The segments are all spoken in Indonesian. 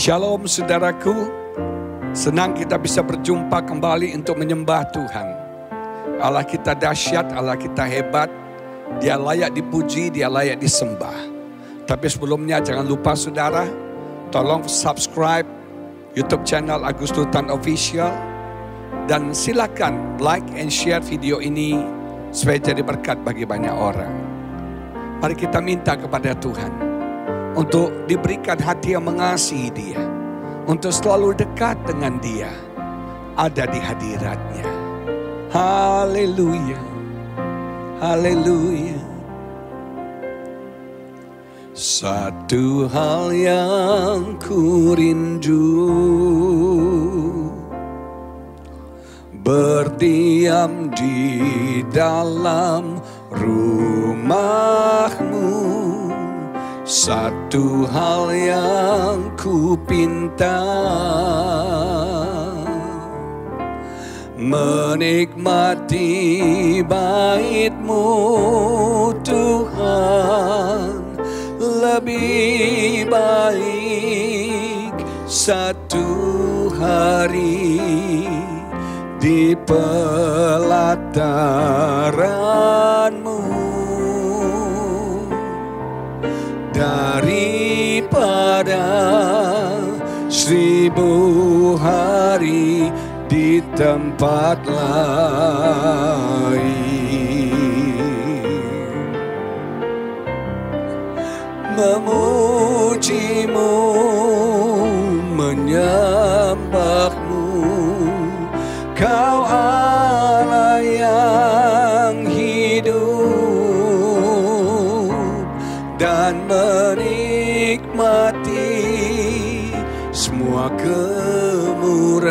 Shalom saudaraku, senang kita bisa berjumpa kembali untuk menyembah Tuhan. Allah kita dahsyat, Allah kita hebat, Dia layak dipuji, Dia layak disembah. Tapi sebelumnya jangan lupa saudara, tolong subscribe YouTube channel Agus Tutan Official. Dan silakan like and share video ini supaya jadi berkat bagi banyak orang. Mari kita minta kepada Tuhan untuk diberikan hati yang mengasihi Dia, untuk selalu dekat dengan Dia, ada di hadiratnya. Haleluya, haleluya. Satu hal yang ku rindu, berdiam di dalam rumah-Mu. Satu hal yang ku pinta, menikmati bait-Mu Tuhan. Lebih baik satu hari di pelataran-Mu daripada 1000 hari di tempat lain. Memuji-Mu, menyembah-Mu, Kau Allah yang hidup, dan menikmati semua kemurahan-Mu.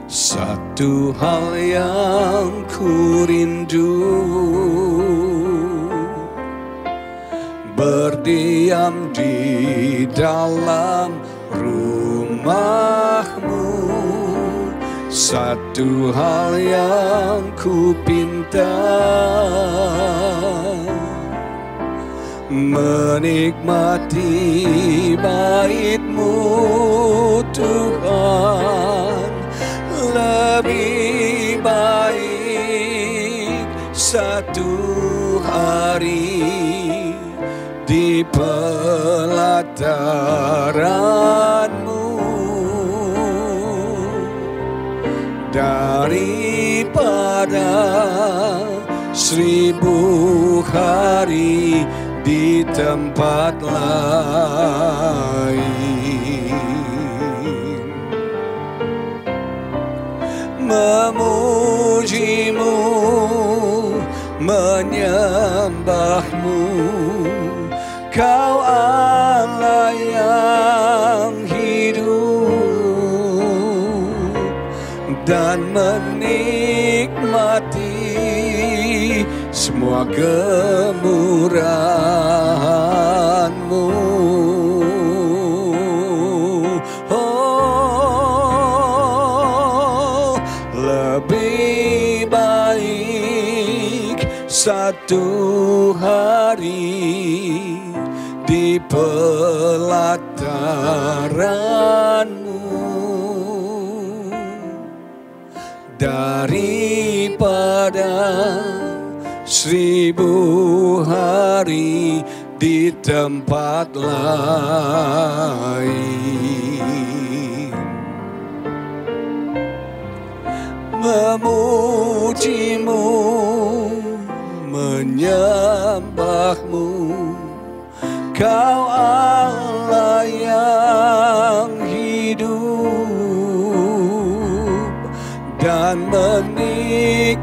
Satu hal yang ku rindu, berdiam di dalam rumah-Mu. Satu hal yang ku pinta, menikmati bait-Mu Tuhan. Lebih baik satu hari di pelataran-Mu daripada 1000 hari di tempat lain. Memuji-Mu, menyembah-Mu, Kau Allah yang hidup, dan menikmati semua kemurahan-Mu. Lebih baik satu hari di pelataran-Mu daripada 1000 hari di tempat lain. Memuji-Mu, menyembah-Mu, Kau Allah yang hidup, dan menikmati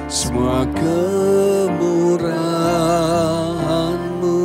semua kemurahan-Mu,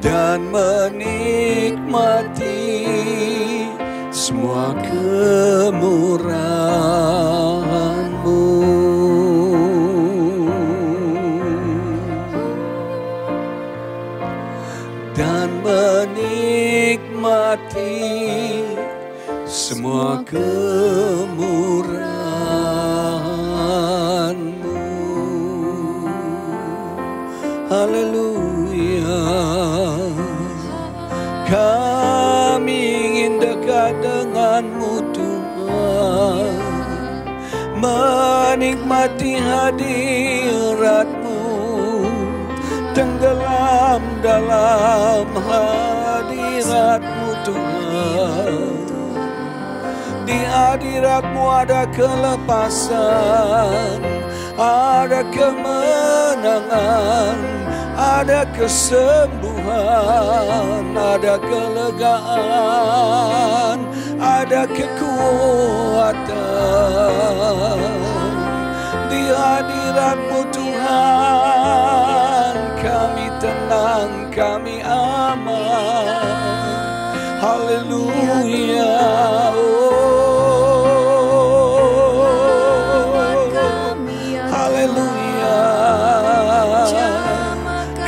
dan menikmati semua kemurahan-Mu, dan menikmati semua kemurahan-Mu. Haleluya. Kami ingin dekat dengan-Mu Tuhan, menikmati hadirat-Mu, tenggelam dalam hadirat-Mu Tuhan. Di hadirat-Mu ada kelepasan, ada kemenangan, ada kesembuhan, ada kelegaan, ada kekuatan. Di hadirat-Mu Tuhan, kami tenang, kami aman. Haleluya.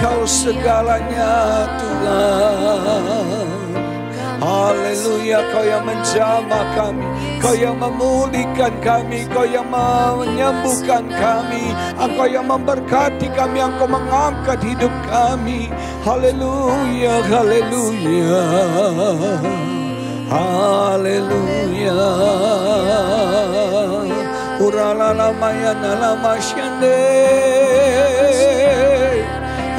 Kau segalanya Tuhan. Haleluya. Kau yang menjamah kami, Kau yang memulihkan kami, Kau yang menyembuhkan kami, Engkau yang memberkati kami, Engkau mengangkat hidup kami. Haleluya, haleluya, haleluya. Uralala mayana lama syande,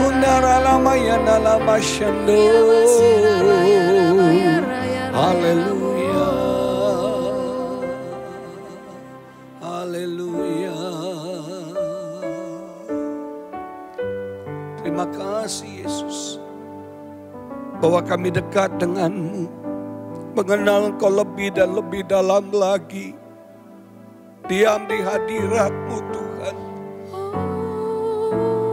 undarala mayana lama syando. Haleluya, haleluya. Terima kasih Yesus, bahwa kami dekat dengan-Mu, mengenal Engkau lebih dan lebih dalam lagi. Diam di hadirat-Mu Tuhan.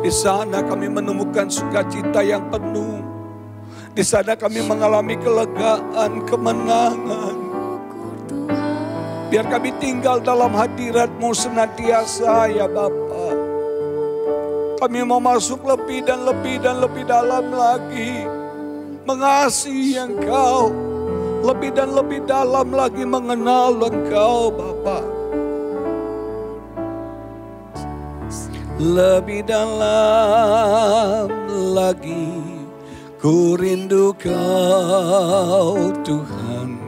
Di sana kami menemukan sukacita yang penuh. Di sana kami mengalami kelegaan, kemenangan. Biar kami tinggal dalam hadirat-Mu senantiasa ya Bapa. Kami mau masuk lebih dan lebih dan lebih dalam lagi, mengasihi Engkau, lebih dan lebih dalam lagi mengenal Engkau Bapa. Lebih dalam lagi ku rindu Kau Tuhan,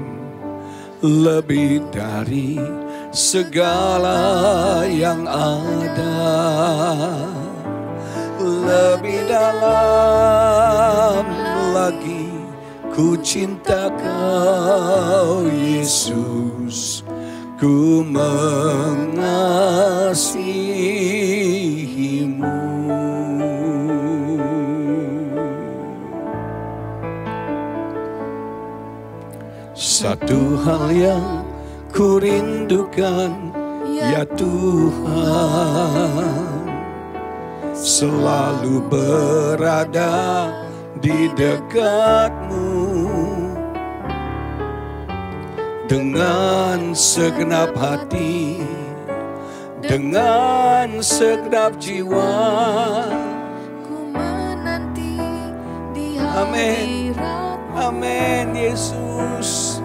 lebih dari segala yang ada. Lebih dalam lagi ku cinta Kau Yesus, ku mengasihi-Mu. Satu hal yang ku rindukan ya Tuhan, selalu berada di dekat-Mu. Dengan segenap hati, dengan segenap jiwa, ku menanti di amin, hadirat-Mu. amin Yesus.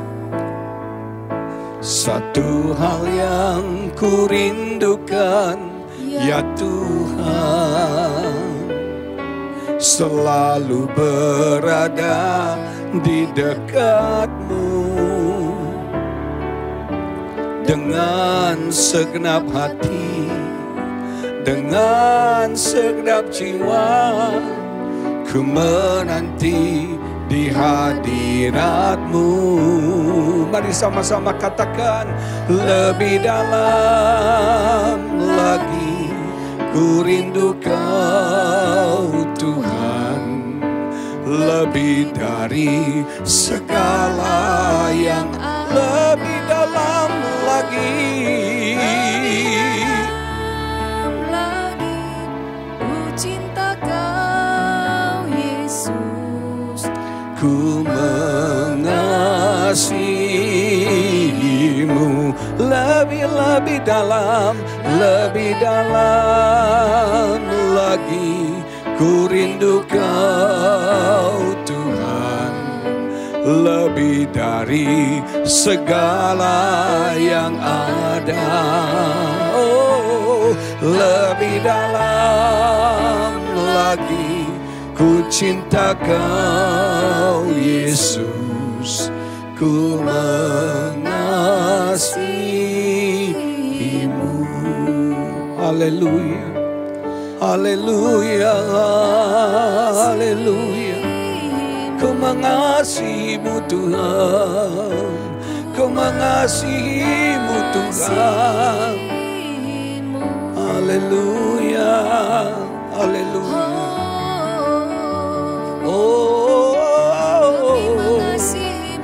Satu hal yang ku rindukan ya Tuhan, selalu berada di dekat-Mu. Dengan segenap hati, dengan segenap jiwa, ku menanti di hadirat-Mu. Mari sama-sama katakan, lebih dalam lagi ku rindu Kau Tuhan, dari segala yang lebih dalam lagi. Ku cinta Kau Yesus. Ku mengasihimu lebih dalam lagi. Ku rindu Kau Tuhan, lebih dari segala yang ada. Oh, lebih dalam lagi. Ku cinta Kau Yesus, ku mengasihimu. Haleluya, haleluya, haleluya. Ku mengasihimu Tuhan, ku mengasihimu Tuhan. Haleluya, haleluya.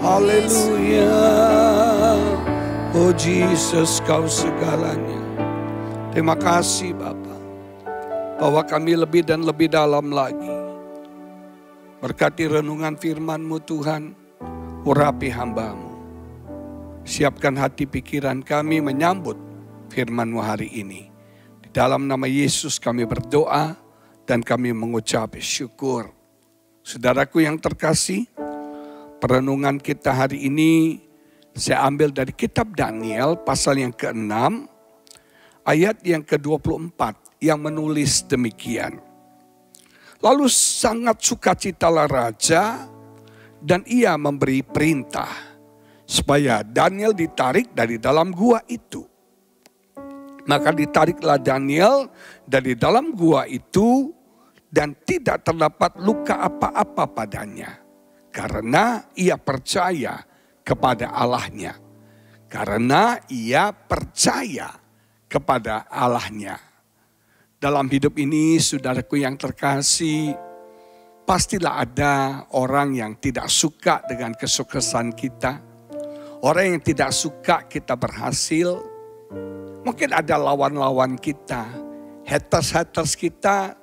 Haleluya. Oh Jesus, Kau segalanya. Terima kasih Bapa, bahwa kami lebih dan lebih dalam lagi. Berkati renungan firman-Mu Tuhan, urapi hamba-Mu. Siapkan hati pikiran kami menyambut firman-Mu hari ini. Di dalam nama Yesus kami berdoa dan kami mengucap syukur. Saudaraku yang terkasih, perenungan kita hari ini saya ambil dari kitab Daniel pasal yang ke-6 ayat yang ke-24 yang menulis demikian. Lalu sangat sukacitalah raja dan ia memberi perintah supaya Daniel ditarik dari dalam gua itu. Maka ditariklah Daniel dari dalam gua itu dan tidak terdapat luka apa-apa padanya. Karena ia percaya kepada Allahnya. Karena ia percaya kepada Allahnya. Dalam hidup ini saudaraku yang terkasih, pastilah ada orang yang tidak suka dengan kesuksesan kita. Orang yang tidak suka kita berhasil. Mungkin ada lawan-lawan kita, haters-haters kita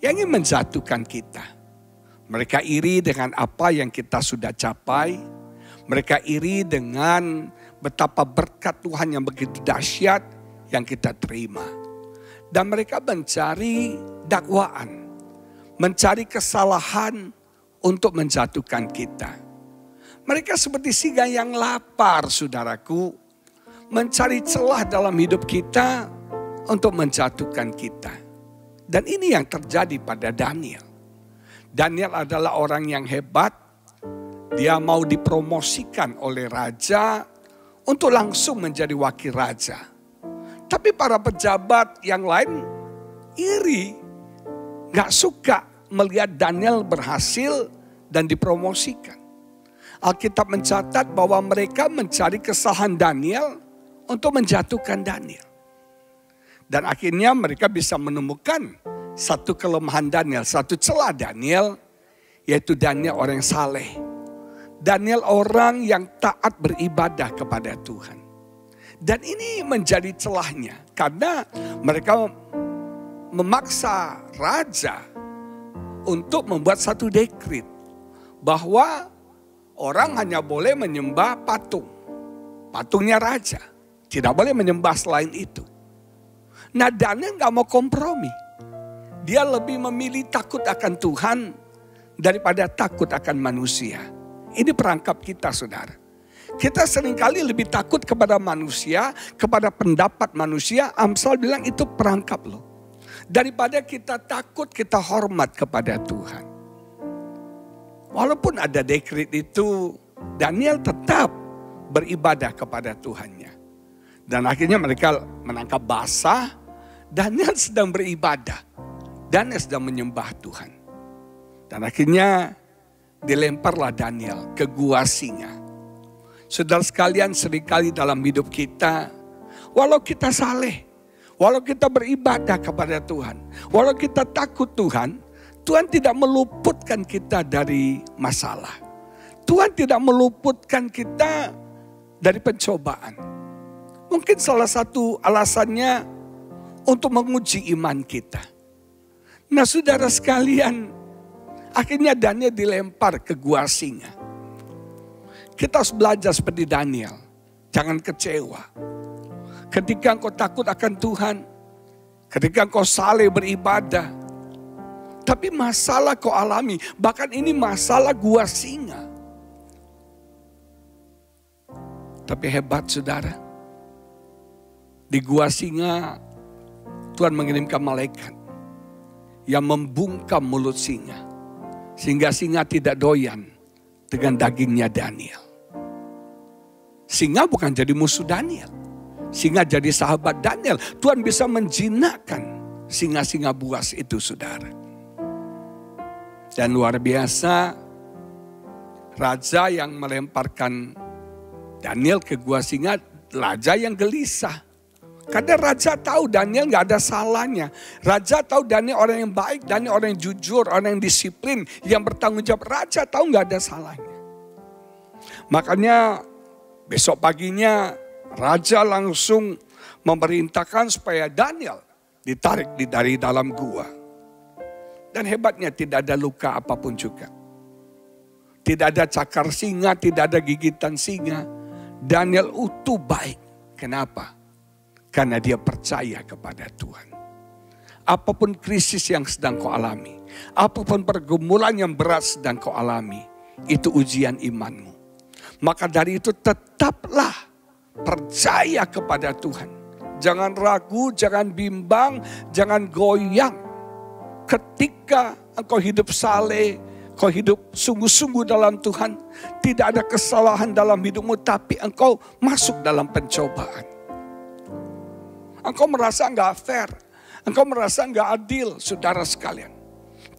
yang ingin menjatuhkan kita. Mereka iri dengan apa yang kita sudah capai. Mereka iri dengan betapa berkat Tuhan yang begitu dahsyat yang kita terima. Dan mereka mencari dakwaan, mencari kesalahan untuk menjatuhkan kita. Mereka seperti singa yang lapar, saudaraku, mencari celah dalam hidup kita untuk menjatuhkan kita. Dan ini yang terjadi pada Daniel. Daniel adalah orang yang hebat. Dia mau dipromosikan oleh raja untuk langsung menjadi wakil raja. Tapi para pejabat yang lain iri, gak suka melihat Daniel berhasil dan dipromosikan. Alkitab mencatat bahwa mereka mencari kesalahan Daniel untuk menjatuhkan Daniel. Dan akhirnya mereka bisa menemukan satu kelemahan Daniel, satu celah Daniel, yaitu Daniel orang yang saleh. Daniel orang yang taat beribadah kepada Tuhan. Dan ini menjadi celahnya karena mereka memaksa raja untuk membuat satu dekrit bahwa orang hanya boleh menyembah patung, patungnya raja, tidak boleh menyembah selain itu. Nah, Daniel gak mau kompromi. Dia lebih memilih takut akan Tuhan daripada takut akan manusia. Ini perangkap kita, saudara. Kita seringkali lebih takut kepada manusia, kepada pendapat manusia. Amsal bilang itu perangkap loh. Daripada kita takut, kita hormat kepada Tuhan. Walaupun ada dekret itu, Daniel tetap beribadah kepada Tuhannya. Dan akhirnya mereka menangkap basah, Daniel sedang beribadah. Daniel sedang menyembah Tuhan. Dan akhirnya dilemparlah Daniel ke gua singa. Saudara sekalian, seringkali dalam hidup kita, walau kita saleh, walau kita beribadah kepada Tuhan, walau kita takut Tuhan, Tuhan tidak meluputkan kita dari masalah. Tuhan tidak meluputkan kita dari pencobaan. Mungkin salah satu alasannya untuk menguji iman kita. Nah saudara sekalian, akhirnya Daniel dilempar ke gua singa. Kita harus belajar seperti Daniel. Jangan kecewa. Ketika engkau takut akan Tuhan, ketika engkau saleh beribadah, tapi masalah kau alami, bahkan ini masalah gua singa. Tapi hebat saudara, di gua singa Tuhan mengirimkan malaikat yang membungkam mulut singa. Sehingga singa tidak doyan dengan dagingnya Daniel. Singa bukan jadi musuh Daniel. Singa jadi sahabat Daniel. Tuhan bisa menjinakkan singa-singa buas itu saudara. Dan luar biasa, raja yang melemparkan Daniel ke gua singa, raja yang gelisah. Karena raja tahu Daniel gak ada salahnya. Raja tahu Daniel orang yang baik, Daniel orang yang jujur, orang yang disiplin, yang bertanggung jawab. Raja tahu gak ada salahnya. Makanya besok paginya raja langsung memerintahkan supaya Daniel ditarik dari dalam gua. Dan hebatnya tidak ada luka apapun juga. Tidak ada cakar singa, tidak ada gigitan singa. Daniel utuh baik. Kenapa? Karena dia percaya kepada Tuhan. Apapun krisis yang sedang kau alami, apapun pergumulan yang berat sedang kau alami, itu ujian imanmu. Maka dari itu tetaplah percaya kepada Tuhan. Jangan ragu, jangan bimbang, jangan goyang. Ketika engkau hidup saleh, kau hidup sungguh-sungguh dalam Tuhan, tidak ada kesalahan dalam hidupmu, tapi engkau masuk dalam pencobaan. Engkau merasa enggak fair, engkau merasa enggak adil, saudara sekalian.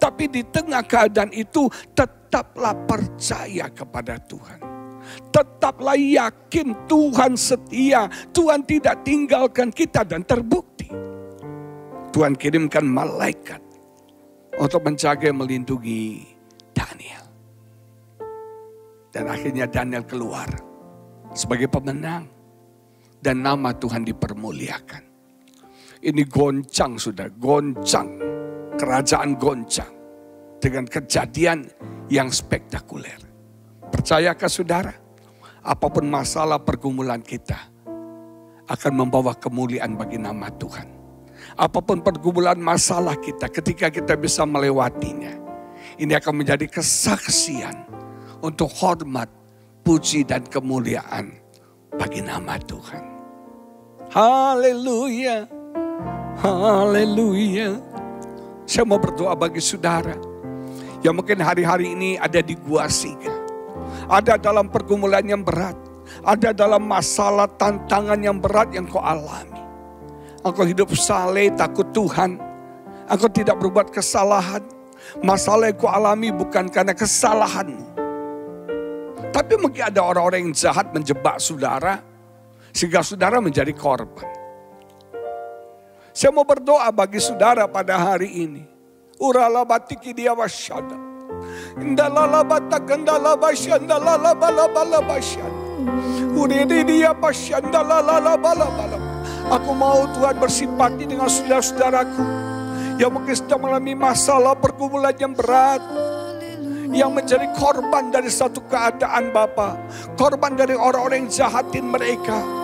Tapi di tengah keadaan itu tetaplah percaya kepada Tuhan. Tetaplah yakin Tuhan setia, Tuhan tidak tinggalkan kita dan terbukti. Tuhan kirimkan malaikat untuk menjaga melindungi Daniel. Dan akhirnya Daniel keluar sebagai pemenang dan nama Tuhan dipermuliakan. Ini goncang sudah, goncang. Kerajaan goncang. Dengan kejadian yang spektakuler. Percayakah saudara? Apapun masalah pergumulan kita akan membawa kemuliaan bagi nama Tuhan. Apapun pergumulan masalah kita, ketika kita bisa melewatinya, ini akan menjadi kesaksian untuk hormat, puji dan kemuliaan bagi nama Tuhan. Haleluya. Haleluya. Saya mau berdoa bagi saudara yang mungkin hari-hari ini ada di gua singa, ada dalam pergumulan yang berat, ada dalam masalah tantangan yang berat yang kau alami. Engkau hidup saleh, takut Tuhan, engkau tidak berbuat kesalahan. Masalah yang kau alami bukan karena kesalahanmu, tapi mungkin ada orang-orang yang jahat menjebak saudara sehingga saudara menjadi korban. Saya mau berdoa bagi saudara pada hari ini. Urala batiki dia wasyada. Indalala batak indalala basyanda lala bala bala basyanda. Uridi dia basyanda lala bala bala. Aku mau Tuhan bersimpati dengan saudara-saudaraku yang mungkin sedang mengalami masalah pergumulan yang berat, yang menjadi korban dari satu keadaan Bapa, korban dari orang-orang yang jahatin mereka.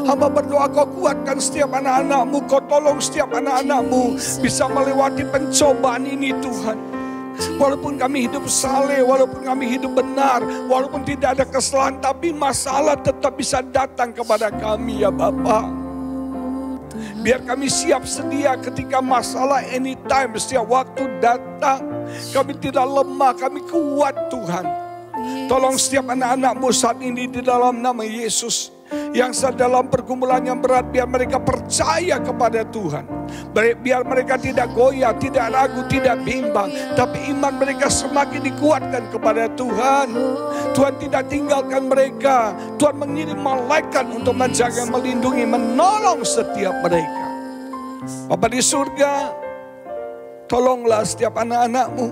Hamba berdoa kau kuatkan setiap anak-anakmu, kau tolong setiap anak-anakmu bisa melewati pencobaan ini Tuhan. Walaupun kami hidup saleh, walaupun kami hidup benar, walaupun tidak ada kesalahan, tapi masalah tetap bisa datang kepada kami ya Bapa. Biar kami siap sedia ketika masalah anytime, setiap waktu datang. Kami tidak lemah, kami kuat Tuhan. Tolong setiap anak-anakmu saat ini di dalam nama Yesus. Yang sedang dalam pergumulan yang berat, biar mereka percaya kepada Tuhan. Biar mereka tidak goyah, tidak ragu, tidak bimbang. Tapi iman mereka semakin dikuatkan kepada Tuhan. Tuhan tidak tinggalkan mereka. Tuhan mengirim malaikat untuk menjaga, melindungi, menolong setiap mereka. Bapa di surga, tolonglah setiap anak-anakmu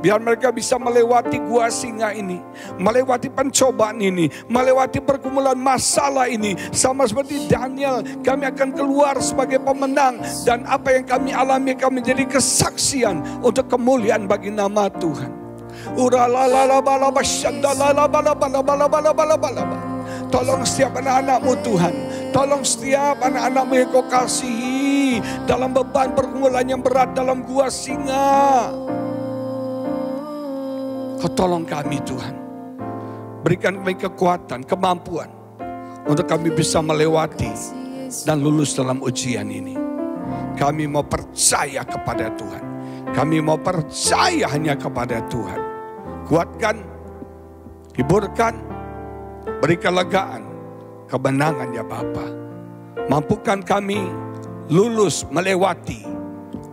Biar mereka bisa melewati gua singa ini, melewati pencobaan ini, melewati pergumulan masalah ini. Sama seperti Daniel, kami akan keluar sebagai pemenang. Dan apa yang kami alami kami menjadi kesaksian untuk kemuliaan bagi nama Tuhan. Tolong setiap anak-anakmu Tuhan. Tolong setiap anak-anakmu yang kau kasihi dalam beban pergumulan yang berat dalam gua singa. Kau tolong kami Tuhan. Berikan kami kekuatan, kemampuan untuk kami bisa melewati dan lulus dalam ujian ini. Kami mau percaya kepada Tuhan. Kami mau percaya hanya kepada Tuhan. Kuatkan, hiburkan, beri kelegaan, kemenangan ya Bapa. Mampukan kami lulus melewati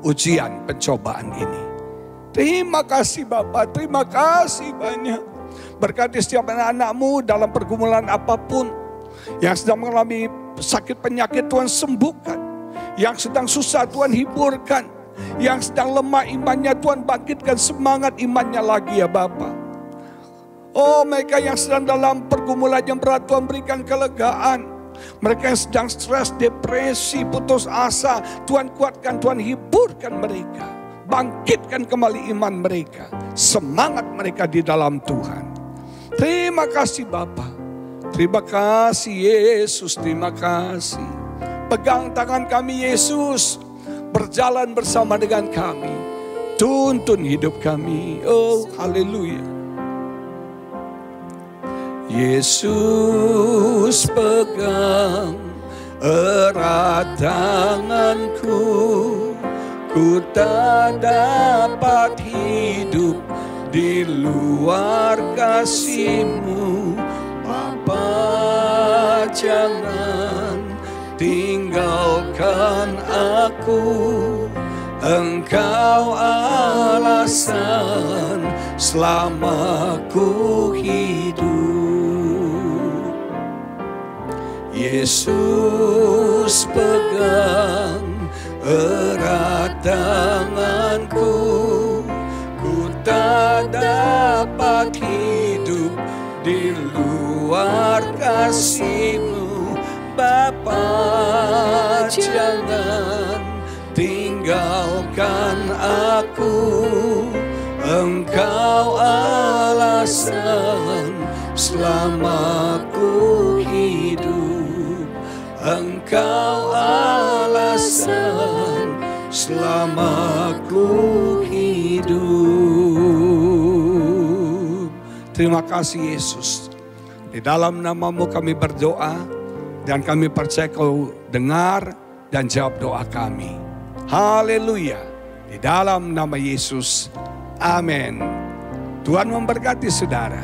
ujian pencobaan ini. Terima kasih Bapa, terima kasih banyak. Berkati setiap anak-anakmu dalam pergumulan apapun. Yang sedang mengalami sakit penyakit Tuhan sembuhkan. Yang sedang susah Tuhan hiburkan. Yang sedang lemah imannya Tuhan bangkitkan semangat imannya lagi ya Bapa. Oh, mereka yang sedang dalam pergumulan yang berat Tuhan berikan kelegaan. Mereka yang sedang stres, depresi, putus asa, Tuhan kuatkan, Tuhan hiburkan mereka. Bangkitkan kembali iman mereka, semangat mereka di dalam Tuhan. Terima kasih Bapa. Terima kasih Yesus, terima kasih. Pegang tangan kami Yesus, berjalan bersama dengan kami. Tuntun hidup kami. Oh, haleluya. Yesus pegang erat tanganku, ku tak dapat hidup di luar kasih-Mu. Bapa, jangan tinggalkan aku, Engkau alasan selama ku hidup. Yesus pegang erat tanganku, ku tak dapat hidup di luar kasih-Mu. Bapa, jangan tinggalkan aku, Engkau alasan selama ku hidup. Engkau alasan selama ku hidup. Terima kasih Yesus. Di dalam nama-Mu kami berdoa dan kami percaya Kau dengar dan jawab doa kami. Haleluya. Di dalam nama Yesus. Amin. Tuhan memberkati saudara.